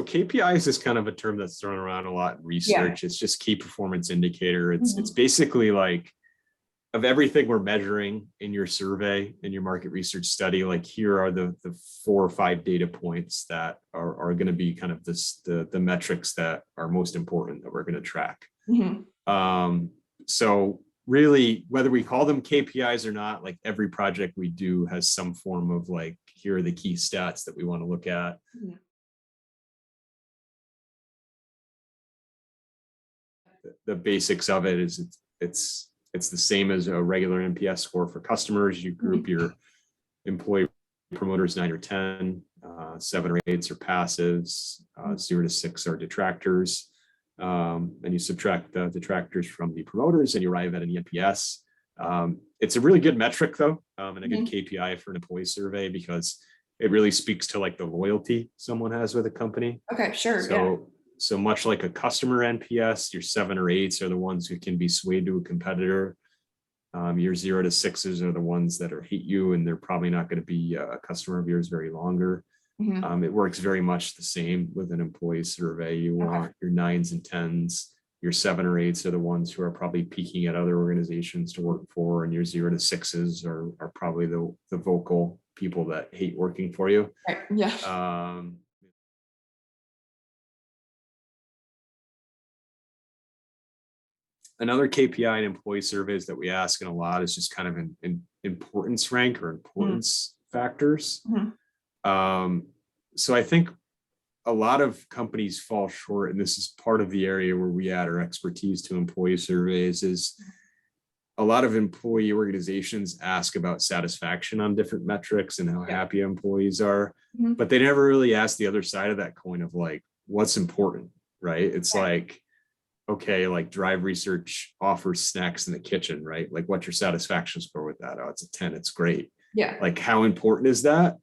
So KPIs is kind of a term that's thrown around a lot in research. It's just key performance indicator. It's basically like of everything we're measuring in your survey, in your market research study, like here are the 4 or 5 data points that are going to be kind of the metrics that are most important that we're going to track. So really, whether we call them KPIs or not, like every project we do has some form of like, here are the key stats that we want to look at. The basics of it is it's the same as a regular NPS score for customers. You group your employee promoters 9 or 10, 7 or 8 are passives, 0 to 6 are detractors. And you subtract the detractors from the promoters and you arrive at an ENPS. It's a really good metric though, and a good KPI for an employee survey because it really speaks to like the loyalty someone has with a company. Okay, sure. So much like a customer NPS, your 7 or 8 are the ones who can be swayed to a competitor. Your 0 to 6s are the ones that hate you and they're probably not going to be a customer of yours very longer. It works very much the same with an employee survey. You want your 9s and 10s. Your 7 or 8s are the ones who are probably peeking at other organizations to work for, and your 0 to 6s are probably the vocal people that hate working for you. Right. Yeah. Another KPI in employee surveys that we ask in a lot is just kind of an importance rank or importance factors. So I think a lot of companies fall short, and this is part of the area where we add our expertise to employee surveys, is a lot of employee organizations ask about satisfaction on different metrics and how happy employees are, but they never really ask the other side of that coin of like, what's important, right? It's like, okay, like Drive Research offers snacks in the kitchen, right? Like what's your satisfaction score with that? Oh, it's a 10, it's great. Yeah. Like how important is that?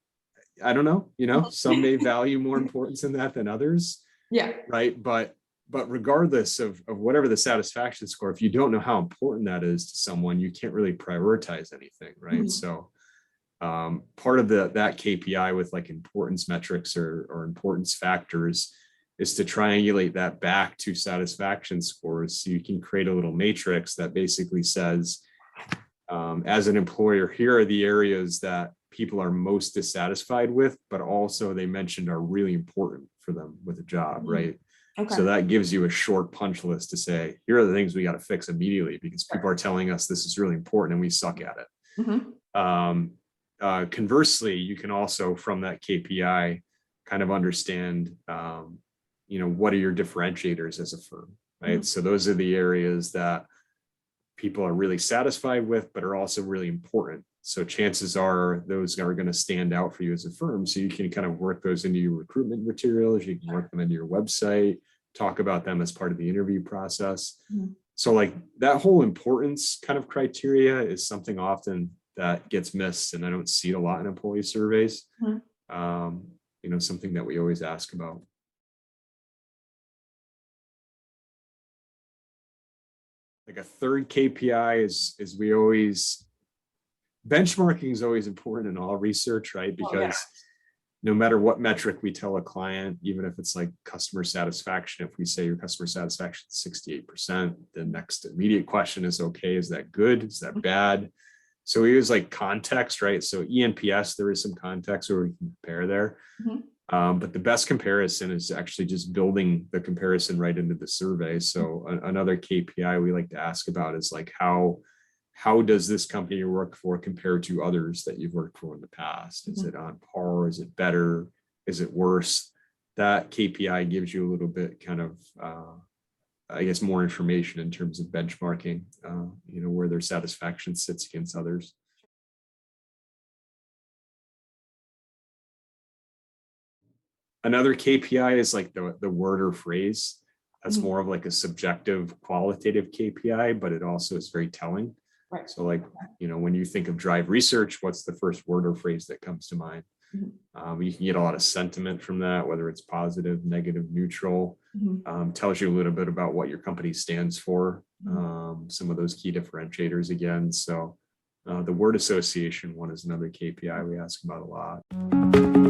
I don't know, some may value more importance in that than others. Yeah. Right. But regardless of whatever the satisfaction score, if you don't know how important that is to someone, you can't really prioritize anything. Right. So part of that KPI with like importance metrics or importance factors is to triangulate that back to satisfaction scores. So you can create a little matrix that basically says, as an employer, here are the areas that people are most dissatisfied with, but also they mentioned are really important for them with a job, right? So that gives you a short punch list to say, here are the things we got to fix immediately because people are telling us this is really important and we suck at it. Conversely, you can also, from that KPI, kind of understand, what are your differentiators as a firm, right? So those are the areas that people are really satisfied with, but are also really important. So chances are those are going to stand out for you as a firm. So you can kind of work those into your recruitment materials. You can work them into your website, talk about them as part of the interview process. So like that whole importance kind of criteria is something often that gets missed. And I don't see it a lot in employee surveys. Something that we always ask about. Like a third KPI is we always, benchmarking is always important in all research, right? Because no matter what metric we tell a client, even if it's like customer satisfaction, if we say your customer satisfaction is 68%, the next immediate question is, okay, is that good? Is that bad? So we use like context, right? So ENPS, there is some context where we can compare there. But the best comparison is actually just building the comparison right into the survey. So another KPI we like to ask about is like, how does this company you work for compare to others that you've worked for in the past? Is it on par? Is it better? Is it worse? That KPI gives you a little bit kind of, more information in terms of benchmarking, where their satisfaction sits against others. Another KPI is like the word or phrase. That's more of like a subjective qualitative KPI, but it also is very telling. Right. So like, when you think of Drive Research, what's the first word or phrase that comes to mind? You can get a lot of sentiment from that, whether it's positive, negative, neutral. Tells you a little bit about what your company stands for, some of those key differentiators again. So the word association one is another KPI we ask about a lot.